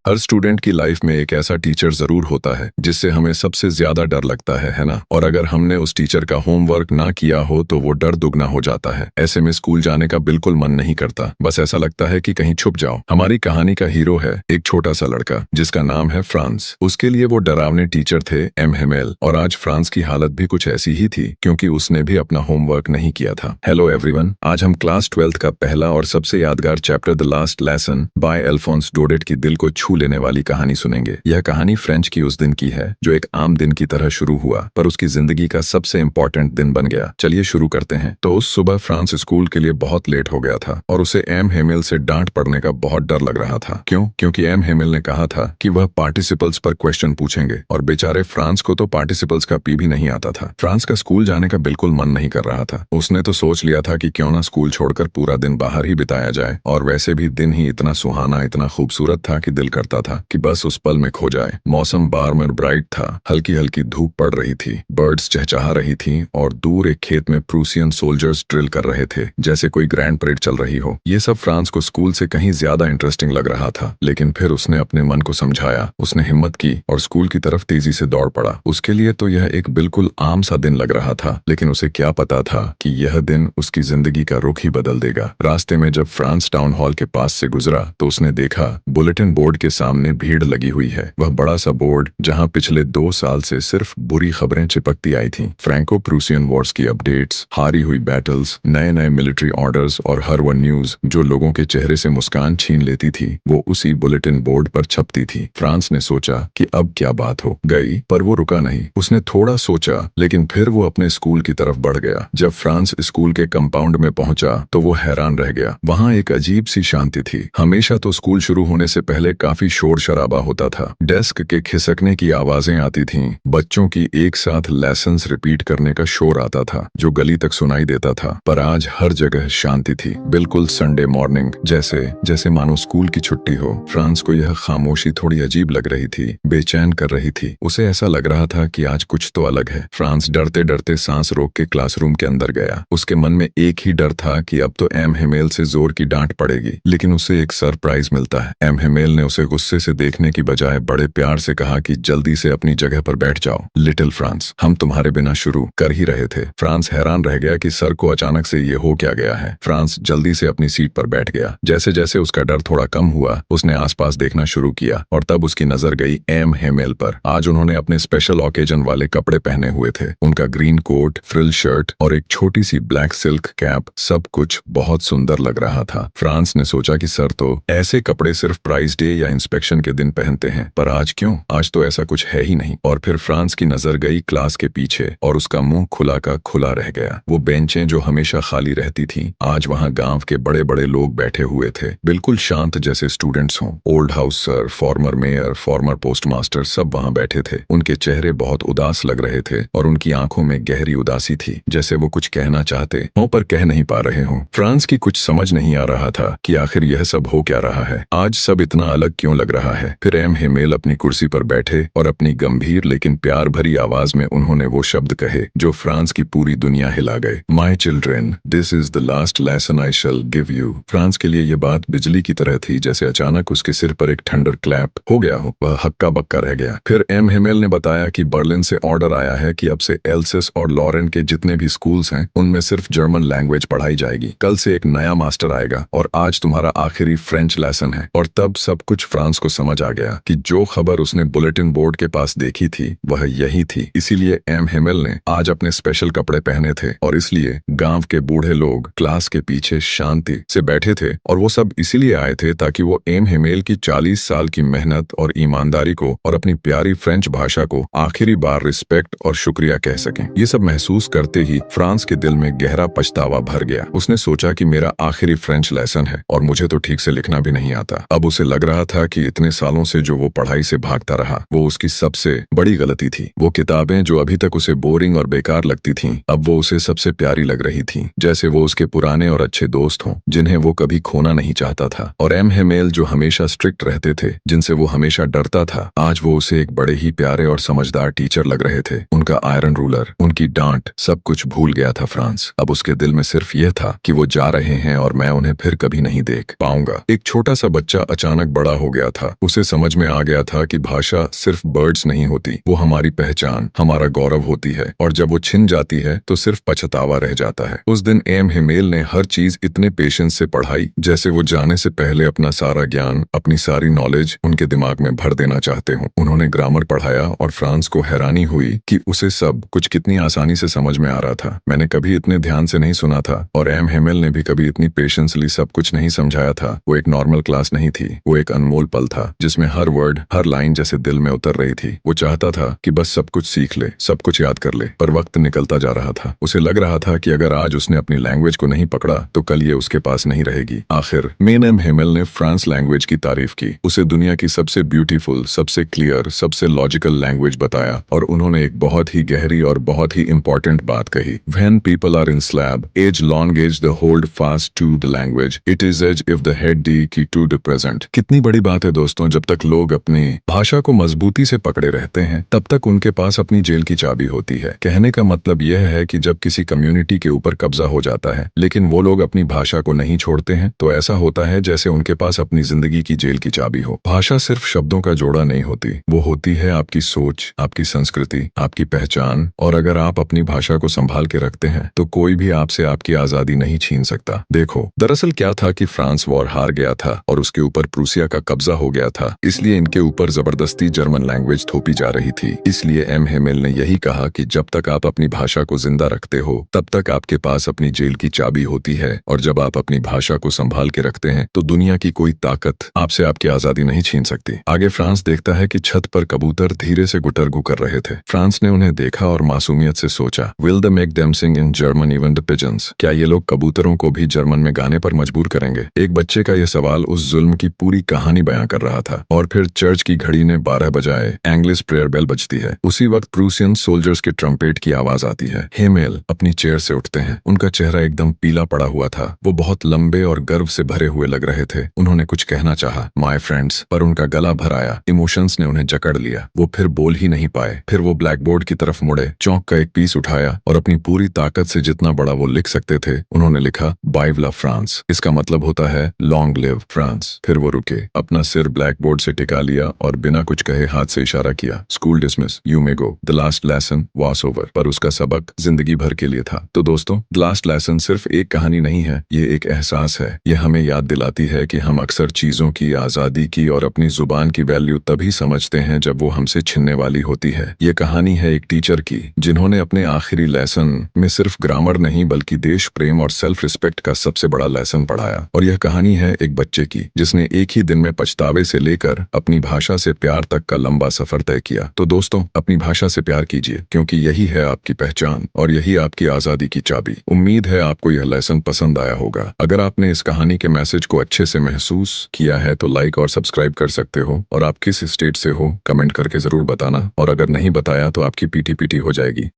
हर student की life में एक ऐसा टीचर जरूर होता है जिससे हमें सबसे ज्यादा डर लगता है ना। और अगर हमने उस टीचर का होमवर्क ना किया हो तो वो डर दुगना हो जाता है। ऐसे में स्कूल जाने का बिल्कुल मन नहीं करता, बस ऐसा लगता है कि कहीं छुप जाओ। हमारी कहानी का हीरो है एक छोटा सा लड़का जिसका नाम है फ्रांस। उसके लिए वो डरावने टीचर थे एम हेमेल, और आज फ्रांस की हालत भी कुछ ऐसी ही थी क्योंकि उसने भी अपना होमवर्क नहीं किया था। हेलो एवरीवन, आज हम क्लास 12th का पहला और सबसे यादगार chapter the last lesson by Alphonse Daudet की दिल को छू लेने वाली कहानी सुनेंगे। यह कहानी फ्रेंच की उस दिन की है जो एक आम दिन की तरह शुरू हुआ पर उसकी जिंदगी का सबसे इम्पोर्टेंट दिन बन गया। चलिए शुरू करते हैं। तो उस सुबह फ्रांस स्कूल के लिए बहुत लेट हो गया था और उसे एम हेमिल से डांट पड़ने का बहुत डर लग रहा था। क्यों? क्योंकि एम हेमिल ने कहा था कि वह पार्टिसिपल्स पर क्वेश्चन पूछेंगे और बेचारे फ्रांस को तो पार्टिसिपल्स का पी भी नहीं आता था। फ्रांस का स्कूल जाने का बिल्कुल मन नहीं कर रहा था। उसने तो सोच लिया था कि क्यों ना स्कूल छोड़कर पूरा दिन बाहर ही बिताया जाए, और वैसे भी दिन ही इतना सुहाना इतना खूबसूरत था कि दिल करता था कि बस उस पल में खो जाए। मौसम वार्म और ब्राइट था, हल्की हल्की धूप पड़ रही थी, बर्ड्स चहचहा रही थीं और दूर एक खेत में प्रूसियन सोल्जर्स ड्रिल कर रहे थे जैसे कोई ग्रैंड परेड चल रही हो। ये सब फ्रांस को स्कूल से कहीं ज्यादा इंटरेस्टिंग लग रहा था, लेकिन फिर उसने अपने मन को समझाया, उसने हिम्मत की और स्कूल की तरफ तेजी से दौड़ पड़ा। उसके लिए तो यह एक बिल्कुल आम सा दिन लग रहा था, लेकिन उसे क्या पता था कि यह दिन उसकी जिंदगी का रुख ही बदल देगा। रास्ते में जब फ्रांस टाउन हॉल के पास से गुजरा तो उसने देखा बुलेटिन बोर्ड के सामने भीड़ लगी हुई है। वह बड़ा सा बोर्ड जहां पिछले 2 साल से सिर्फ बुरी खबरें चिपकती आई थीं। फ्रैंको प्रूसियन वॉर्स की अपडेट्स, हारी हुई बैटल्स, नए नए मिलिट्री ऑर्डर्स और हर वो न्यूज जो लोगों के चेहरे से मुस्कान छीन लेती थी वो उसी बुलेटिन बोर्ड पर छपती थी। फ्रांस ने सोचा कि अब क्या बात हो गई, पर वो रुका नहीं। उसने थोड़ा सोचा लेकिन फिर वो अपने स्कूल की तरफ बढ़ गया। जब फ्रांस स्कूल के कंपाउंड में पहुंचा तो वो हैरान रह गया। वहां एक अजीब सी शांति थी। हमेशा तो स्कूल शुरू होने से पहले काफी शोर शराबा होता था। डेस्क के खिसकने की आवाजें आती थीं, बच्चों की एक साथ लेसन्स रिपीट करने का शोर आता था जो गली तक सुनाई देता था। पर आज हर जगह शांति थी, बिल्कुल संडे मॉर्निंग जैसे जैसे मानो स्कूल की छुट्टी हो। फ्रांस को यह खामोशी थोड़ी अजीब लग रही थी, बेचैन कर रही थी। उसे ऐसा लग रहा था कि आज कुछ तो अलग है। फ्रांस डरते डरते सांस रोक के क्लासरूम के अंदर गया। उसके मन में एक ही डर था कि अब तो एम हेमेल से जोर की डांट पड़ेगी, लेकिन उसे एक सरप्राइज मिलता है। एम हेमेल ने उसे गुस्से से देखने की बजाय बड़े प्यार से कहा कि जल्दी से अपनी जगह पर बैठ जाओ। लिटिल फ्रांस, हम तुम्हारे बिना शुरू कर ही रहे थे। फ्रांस हैरान रह गया कि सर को अचानक से ये हो क्या गया है। फ्रांस जल्दी से अपनी सीट पर बैठ गया। जैसे जैसे उसका डर थोड़ा कम हुआ उसने आसपास देखना शुरू किया और तब उसकी नजर गई एम हेमेल पर। आज उन्होंने अपने स्पेशल ओकेजन वाले कपड़े पहने हुए थे। उनका ग्रीन कोट, फ्रिल शर्ट और एक छोटी सी ब्लैक सिल्क कैप, सब कुछ बहुत सुंदर लग रहा था। फ्रांस ने सोचा कि सर तो ऐसे कपड़े सिर्फ प्राइज डे या इंस्पेक्शन के दिन पहनते हैं, पर आज क्यों? आज तो ऐसा कुछ है ही नहीं। और फिर फ्रांस की नजर गई क्लास के पीछे और उसका मुंह खुला का खुला रह गया। वो बेंचें जो हमेशा खाली रहती थीं, आज वहां गांव के बड़े बड़े लोग बैठे हुए थे, बिल्कुल शांत जैसे स्टूडेंट्स हों। Old house sir, farmer mayor, farmer postmaster सब वहां बैठे थे। उनके चेहरे बहुत उदास लग रहे थे और उनकी आंखों में गहरी उदासी थी, जैसे वो कुछ कहना चाहते हों पर कह नहीं पा रहे हों। फ्रांस की कुछ समझ नहीं आ रहा था कि आखिर यह सब हो क्या रहा है। आज सब इतना अलग क्यों लग रहा है। फिर एम हेमेल अपनी कुर्सी पर बैठे और अपनी गंभीर लेकिन प्यार भरी आवाज में उन्होंने वो शब्द कहे जो फ्रांस की पूरी दुनिया हिला गए। My children, this is the last lesson I shell give you. France के लिए यह बात बिजली की तरह थी, जैसे अचानक उसके सिर पर एक थंडर क्लैप हो गया हो। वह हक्का बक्का रह गया। फिर एम हेमेल ने बताया कि बर्लिन से ऑर्डर आया है कि अब से एल्सिस और लॉरेन के जितने भी स्कूल्स हैं उनमें सिर्फ जर्मन लैंग्वेज पढ़ाई जाएगी। कल से एक नया मास्टर आएगा और आज तुम्हारा आखिरी फ्रेंच लेसन है। और तब सब कुछ फ्रांस को समझ आ गया कि जो खबर उसने बुलेटिन बोर्ड के पास देखी थी वह यही थी। इसीलिए एम हेमेल ने आज अपने स्पेशल कपड़े पहने थे और इसलिए गांव के बूढ़े लोग क्लास के पीछे शांति से बैठे थे। और वो सब इसीलिए आए थे ताकि वो एम हेमेल की 40 साल की मेहनत और ईमानदारी को और अपनी प्यारी फ्रेंच भाषा को आखिरी बार रिस्पेक्ट और शुक्रिया कह सकें। ये सब महसूस करते ही फ्रांस के दिल में गहरा पछतावा भर गया। उसने सोचा कि मेरा आखिरी फ्रेंच लेसन है और मुझे तो ठीक से लिखना भी नहीं आता। अब उसे लग रहा था कि इतने सालों से जो वो पढ़ाई से भागता रहा वो उसकी सबसे बड़ी गलती थी। वो किताबें जो अभी तक उसे बोरिंग और बेकार लगती थीं, अब वो उसे सबसे प्यारी लग रही थीं, जैसे वो उसके पुराने और अच्छे दोस्त हों जिन्हें वो कभी खोना नहीं चाहता था। और एम हेमेल जो हमेशा स्ट्रिक्ट रहते थे, जिनसे वो हमेशा डरता था, आज वो उसे एक बड़े ही प्यारे और समझदार टीचर लग रहे थे। उनका आयरन रूलर, उनकी डांट, सब कुछ भूल गया था फ्रांस। अब उसके दिल में सिर्फ यह था कि वो जा रहे हैं और मैं उन्हें फिर कभी नहीं देख पाऊंगा। एक छोटा सा बच्चा अचानक बड़ा हो गया था। उसे समझ में आ गया था कि भाषा सिर्फ वर्ड्स नहीं होती, वो हमारी पहचान, हमारा गौरव होती है, और जब वो छिन जाती है तो सिर्फ पछतावा रह जाता है। उस दिन एम हिमेल ने हर चीज इतने पेशेंस से पढ़ाई जैसे वो जाने से पहले अपना सारा ज्ञान, अपनी सारी नॉलेज उनके दिमाग में भर देना चाहते हो। उन्होंने ग्रामर पढ़ाया और फ्रांस को हैरानी हुई कि उसे सब कुछ कितनी आसानी से समझ में आ रहा था। मैंने कभी इतने ध्यान से नहीं सुना था, और एम हिमेल ने भी कभी इतनी पेशेंसली सब कुछ नहीं समझाया था। वो एक नॉर्मल क्लास नहीं थी, वो एक अनमोल पल था जिसमें हर वर्ड, हर लाइन जैसे दिल में उतर रही थी। वो चाहता था कि बस सब कुछ सीख ले, सब कुछ याद कर ले, पर वक्त निकलता जा रहा था। उसे लग रहा था कि अगर आज उसने अपनी लैंग्वेज को नहीं पकड़ा तो कल ये उसके पास नहीं रहेगी। आखिर मेन एम हिमेल ने फ्रांस लैंग्वेज की तारीफ की, उसे दुनिया की सबसे ब्यूटीफुल, सबसे क्लियर, सबसे लॉजिकल लैंग्वेज बताया, और उन्होंने एक बहुत ही गहरी और बहुत ही इंपॉर्टेंट बात कही। When people are in slab, age long age the hold fast to the language. It is as if the head the key to the present. कितनी बड़ी बात है दोस्तों, जब तक लोग अपनी भाषा को मजबूती से पकड़े रहते हैं तब तक उनके पास अपनी जेल की चाबी होती है। कहने का मतलब यह है कि जब किसी कम्युनिटी के ऊपर कब्जा हो जाता है लेकिन वो लोग अपनी भाषा को नहीं छोड़ते हैं तो ऐसा होता है जैसे उनके पास अपनी जिंदगी की जेल की चाबी हो। भाषा सिर्फ शब्दों का जोड़ा नहीं होती, वो होती है आपकी सोच, आपकी संस्कृति, आपकी पहचान, और अगर आप अपनी भाषा को संभाल के रखते हैं तो कोई भी आपसे आपकी आजादी नहीं छीन सकता। देखो, दरअसल क्या था कि फ्रांस वॉर हार गया था और उसके ऊपर प्रूसिया का कब्जा हो गया था, इसलिए इनके ऊपर जबरदस्ती जर्मन लैंग्वेज थोपी जा रही थी। इसलिए एम हेमेल ने यही कहा कि जब तक आप अपनी भाषा को जिंदा रखते हो तब तक आपके पास अपनी जेल की चाबी होती है, और जब आप अपनी भाषा को संभाल के रखते हैं तो दुनिया की कोई ताकत आपसे आपकी आजादी नहीं छीन सकती। आगे फ्रांस देखता है कि छत पर कबूतर धीरे से गुटरगू कर रहे थे। फ्रांस ने उन्हें देखा और मासूमियत से सोचा, will the make them sing in German even the pigeons? क्या ये लोग कबूतरों को भी जर्मन में गाने पर मजबूर करेंगे? एक बच्चे का यह सवाल उस जुल्म की पूरी कहानी बयां कर रहा था। और फिर चर्च की घड़ी ने 12 बजाए, एंग्लिश प्रेयर बेल बजती है। उसी वक्त प्रूसियन सोल्जर्स के ट्रम्पेट की आवाज आती है। हिमेल अपनी चेयर से उठते हैं, उनका चेहरा एकदम पीला पड़ा हुआ था। वो बहुत लंबे और गर्व से भरे हुए लग रहे थे। उन्होंने कुछ कहना चाहा, माय फ्रेंड्स, पर उनका गला भर आया, इमोशंस ने उन्हें जकड़ लिया। वो फिर बोल ही नहीं पाए। फिर वो ब्लैक बोर्ड की तरफ मुड़े, चौक का एक पीस उठाया और अपनी पूरी ताकत से जितना बड़ा वो लिख सकते थे उन्होंने लिखा, वाइव ला फ्रांस। इसका मतलब होता है लॉन्ग लिव फ्रांस। फिर वो रुके, अपना सिर ब्लैक बोर्ड से टिका लिया और बिना कुछ कहे हाथ से इशारा किया, school dismiss, you may go, the last lesson was over. पर उसका सबक जिंदगी भर के लिए था। तो दोस्तों, द लास्ट लेसन सिर्फ एक कहानी नहीं है, ये एक एहसास है। ये हमें याद दिलाती है कि हम अक्सर चीजों की, आजादी की और अपनी जुबान की वैल्यू तभी समझते हैं जब वो हमसे छिनने वाली होती है। ये कहानी है एक टीचर की जिन्होंने अपने आखिरी लेसन में सिर्फ ग्रामर नहीं बल्कि देश प्रेम और सेल्फ रिस्पेक्ट का सबसे बड़ा लेसन पढ़ाया। और यह कहानी है एक बच्चे की जिसने एक ही दिन में पछतावे से लेकर अपनी भाषा से प्यार तक का लंबा सफर तय किया। तो दोस्तों, अपनी भाषा से प्यार कीजिए, क्योंकि यही है आपकी पहचान और यही आपकी आजादी की चाबी। उम्मीद है आपको यह लेसन पसंद आया होगा। अगर आपने इस कहानी के मैसेज को अच्छे से महसूस किया है तो लाइक और सब्सक्राइब कर सकते हो, और आप किस स्टेट से हो कमेंट करके जरूर बताना, और अगर नहीं बताया तो आपकी पीटी पीटी हो जाएगी।